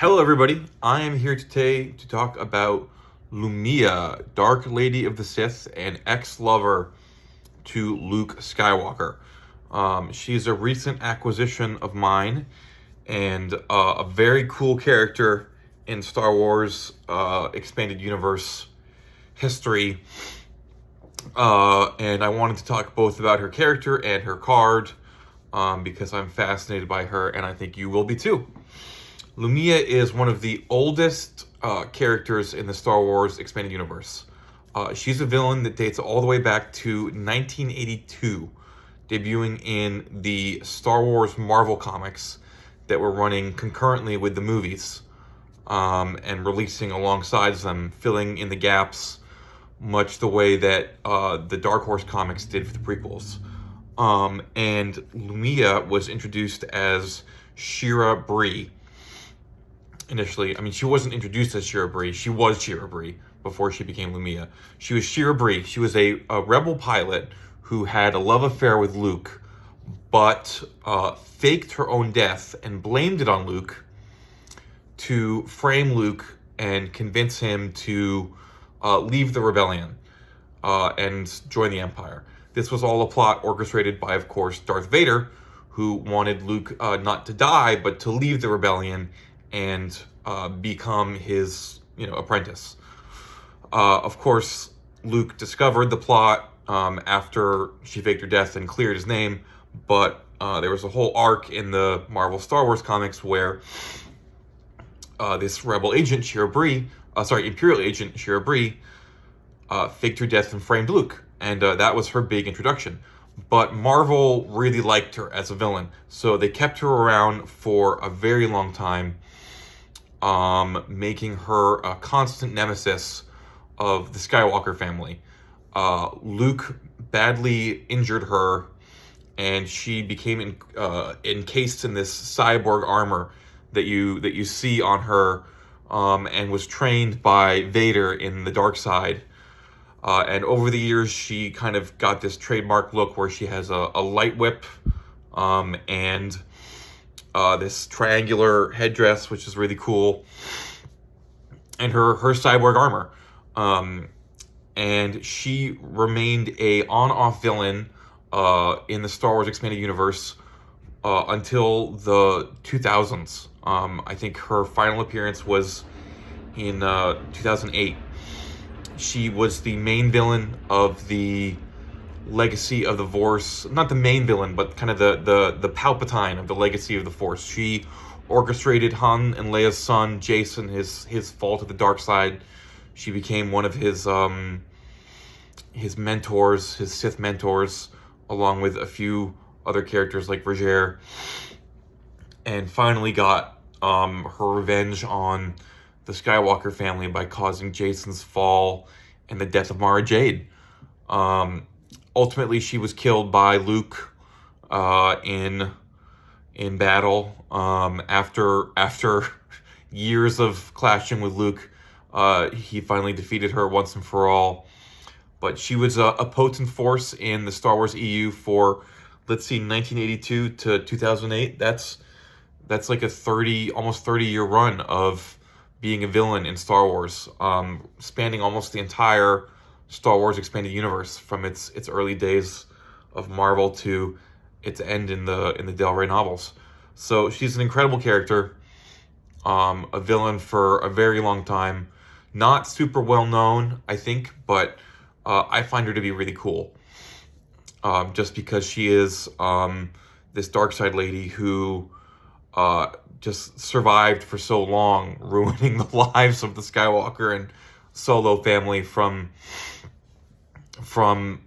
Hello everybody, I am here today to talk about Lumiya, Dark Lady of the Sith and ex-lover to Luke Skywalker. She's a recent acquisition of mine and a very cool character in Star Wars Expanded Universe history. And I wanted to talk both about her character and her card because I'm fascinated by her and I think you will be too. Lumiya is one of the oldest characters in the Star Wars Expanded Universe. She's a villain that dates all the way back to 1982, debuting in the Star Wars Marvel comics that were running concurrently with the movies and releasing alongside them, filling in the gaps much the way that the Dark Horse comics did for the prequels. And Lumiya was introduced as Shira Bree. Initially, she wasn't introduced as Shira Bree. She was Shira Bree before she became Lumiya. She was Shira Bree. She was a rebel pilot who had a love affair with Luke, but faked her own death and blamed it on Luke to frame Luke and convince him to leave the rebellion and join the Empire. This was all a plot orchestrated by, of course, Darth Vader, who wanted Luke not to die, but to leave the rebellion and become his, apprentice. Of course, Luke discovered the plot after she faked her death and cleared his name, but there was a whole arc in the Marvel Star Wars comics where this rebel agent, Imperial agent Shira Bree, faked her death and framed Luke, and that was her big introduction. But Marvel really liked her as a villain, so they kept her around for a very long time, making her a constant nemesis of the Skywalker family. Luke badly injured her, and she became encased in this cyborg armor that you see on her, and was trained by Vader in the dark side. And over the years, she kind of got this trademark look where she has a light whip and this triangular headdress, which is really cool, and her cyborg armor. And she remained a on-off villain in the Star Wars Expanded Universe until the 2000s. I think her final appearance was in 2008. She was the main villain of the Legacy of the Force, not the main villain, but kind of the Palpatine of the Legacy of the Force. She orchestrated Han and Leia's son, Jason, his fall to the dark side. She became one of his mentors, his Sith mentors, along with a few other characters like Vergere, and finally got her revenge on the Skywalker family by causing Jason's fall and the death of Mara Jade. Ultimately, she was killed by Luke in battle. After years of clashing with Luke, he finally defeated her once and for all. But she was a potent force in the Star Wars EU for, 1982 to 2008. That's like a almost 30-year run of being a villain in Star Wars, spanning almost the entire Star Wars Expanded Universe, from its early days of Marvel to its end in the Del Rey novels. So she's an incredible character, a villain for a very long time, not super well known, I think, but I find her to be really cool, just because she is this dark side lady who just survived for so long, ruining the lives of the Skywalker and Solo family from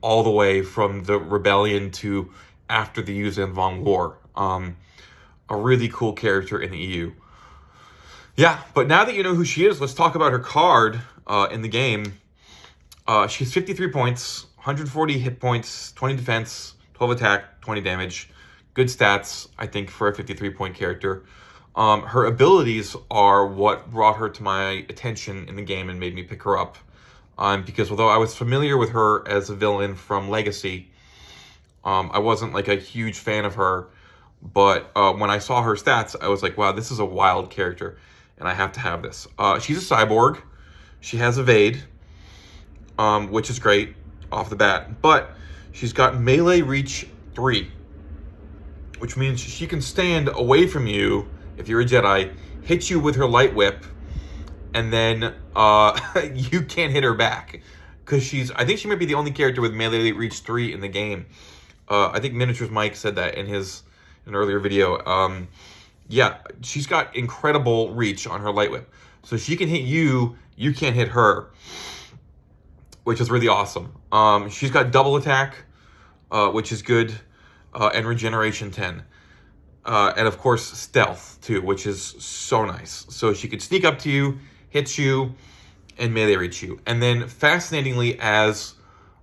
all the way from the rebellion to after the Yuuzhan Vong War. A really cool character in the EU. Yeah, but now that you know who she is, let's talk about her card in the game. She has 53 points, 140 hit points, 20 defense, 12 attack, 20 damage. Good stats, I think, for a 53-point character. Her abilities are what brought her to my attention in the game and made me pick her up. Because although I was familiar with her as a villain from Legacy, I wasn't like a huge fan of her. But when I saw her stats, I was like, wow, this is a wild character. and I have to have this. She's a cyborg. She has evade, which is great off the bat, but she's got melee reach 3, which means she can stand away from you if you're a Jedi, hit you with her light whip, and then you can't hit her back. Because I think she might be the only character with melee reach 3 in the game. I think Miniatures Mike said that in an earlier video. Yeah, she's got incredible reach on her light whip. So she can hit you, you can't hit her, which is really awesome. She's got double attack, which is good, and regeneration 10. And of course, stealth too, which is so nice. So she could sneak up to you, hit you, and melee reach you. And then, fascinatingly, as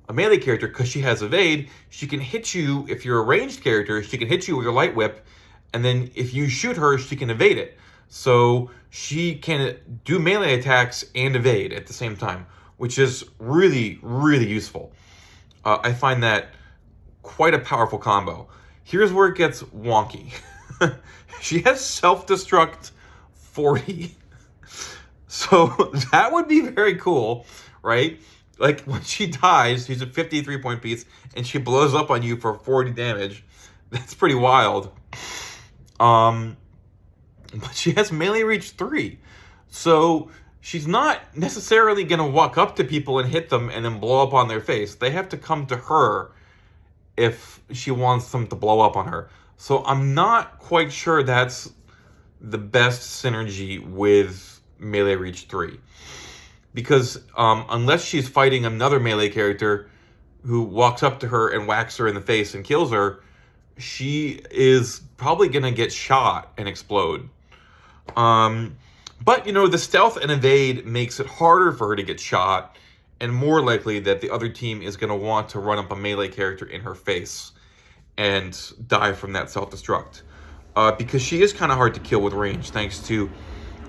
a melee character, because she has evade, she can hit you. If you're a ranged character, she can hit you with her light whip, and then if you shoot her, she can evade it. So she can do melee attacks and evade at the same time, which is really, really useful. I find that quite a powerful combo. Here's where it gets wonky. She has self-destruct 40. So that would be very cool, right? Like, when she dies, she's a 53-point piece, and she blows up on you for 40 damage. That's pretty wild. But she has melee reach 3. So she's not necessarily going to walk up to people and hit them and then blow up on their face. They have to come to her if she wants them to blow up on her. So I'm not quite sure that's the best synergy with melee reach 3. Because unless she's fighting another melee character who walks up to her and whacks her in the face and kills her, she is probably going to get shot and explode. But, the stealth and evade makes it harder for her to get shot, and more likely that the other team is going to want to run up a melee character in her face and die from that self-destruct. Because she is kind of hard to kill with range, thanks to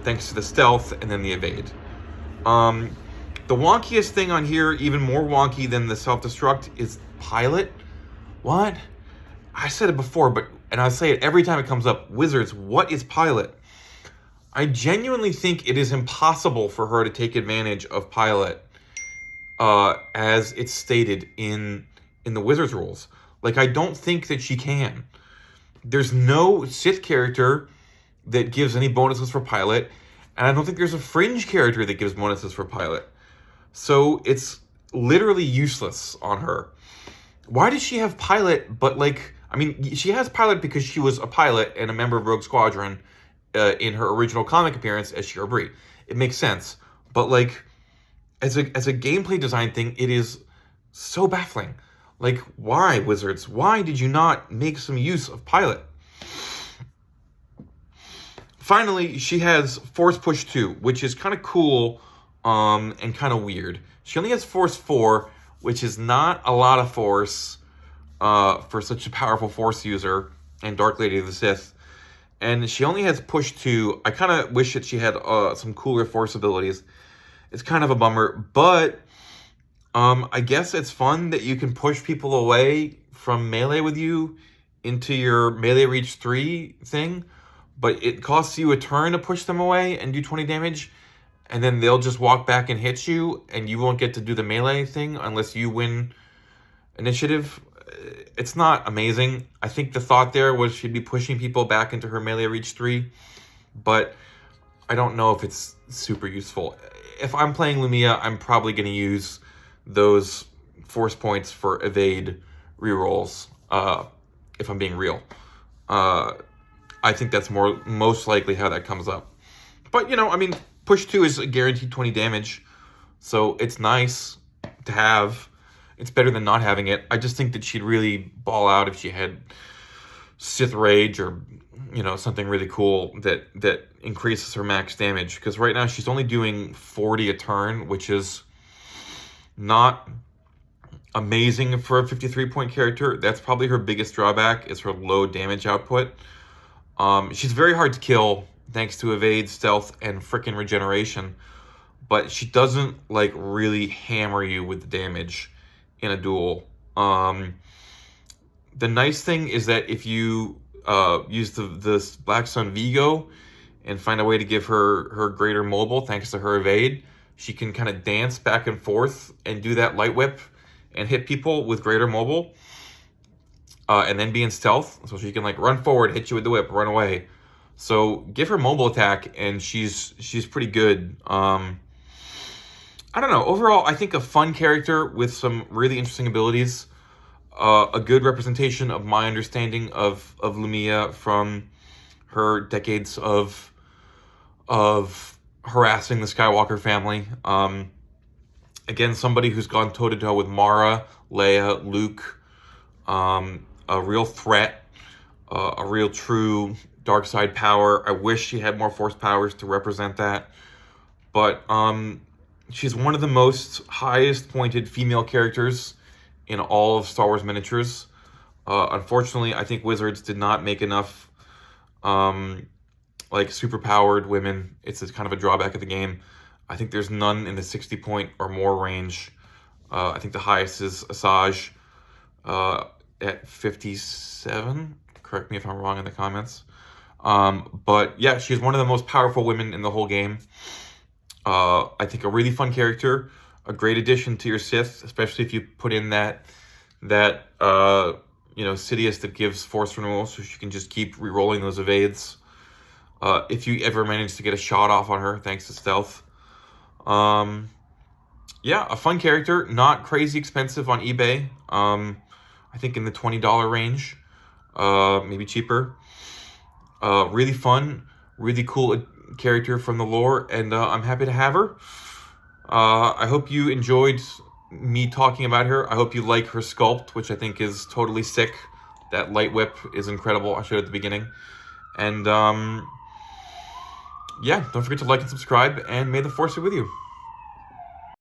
the stealth and then the evade. The wonkiest thing on here, even more wonky than the self-destruct, is pilot. What? I said it before, and I say it every time it comes up. Wizards, what is pilot? I genuinely think it is impossible for her to take advantage of pilot, as it's stated in the Wizards rules. Like, I don't think that she can. There's no Sith character that gives any bonuses for pilot, and I don't think there's a fringe character that gives bonuses for pilot. So it's literally useless on her. Why does she have pilot, she has pilot because she was a pilot and a member of Rogue Squadron in her original comic appearance as Shira Bree. It makes sense. But, as a gameplay design thing, it is so baffling. Why, Wizards? Why did you not make some use of pilot? Finally, she has Force Push 2, which is kind of cool and kind of weird. She only has Force 4, which is not a lot of force for such a powerful Force user and Dark Lady of the Sith. And she only has Push 2. I kind of wish that she had some cooler Force abilities. It's kind of a bummer, but I guess it's fun that you can push people away from melee with you into your melee reach 3 thing, but it costs you a turn to push them away and do 20 damage, and then they'll just walk back and hit you, and you won't get to do the melee thing unless you win initiative. It's not amazing. I think the thought there was she'd be pushing people back into her melee reach 3, but I don't know if it's super useful. If I'm playing Lumiya, I'm probably going to use those force points for evade rerolls, if I'm being real. I think that's most likely how that comes up. But, push 2 is a guaranteed 20 damage, so it's nice to have. It's better than not having it. I just think that she'd really ball out if she had Sith Rage or, something really cool that increases her max damage. Because right now she's only doing 40 a turn, which is not amazing for a 53-point character. That's probably her biggest drawback, is her low damage output. She's very hard to kill thanks to evade, stealth, and frickin' regeneration, but she doesn't really hammer you with the damage in a duel. The nice thing is that if you use the Black Sun Vigo and find a way to give her greater mobile thanks to her evade. She can kind of dance back and forth and do that light whip and hit people with greater mobile. And then be in stealth, so she can like run forward, hit you with the whip, run away. So give her mobile attack, and she's pretty good. I don't know. Overall, I think a fun character with some really interesting abilities. A good representation of my understanding of Lumiya from her decades of harassing the Skywalker family. Again, somebody who's gone toe-to-toe with Mara, Leia, Luke. A real threat, a real true dark side power. I wish she had more force powers to represent that. But she's one of the most highest pointed female characters in all of Star Wars miniatures. Unfortunately, I think Wizards did not make enough like super powered women. It's kind of a drawback of the game. I think there's none in the 60 point or more range. I think the highest is Asajj at 57. Correct me if I'm wrong in the comments. But yeah, she's one of the most powerful women in the whole game. I think a really fun character, a great addition to your Sith, especially if you put in that Sidious that gives force renewal, so she can just keep re-rolling those evades. If you ever manage to get a shot off on her, thanks to stealth. Yeah, a fun character, not crazy expensive on eBay. I think in the $20 range, maybe cheaper. Really fun, really cool character from the lore, and I'm happy to have her. I hope you enjoyed me talking about her. I hope you like her sculpt, which I think is totally sick. That light whip is incredible. I showed at the beginning. And yeah, don't forget to like and subscribe, and may the Force be with you.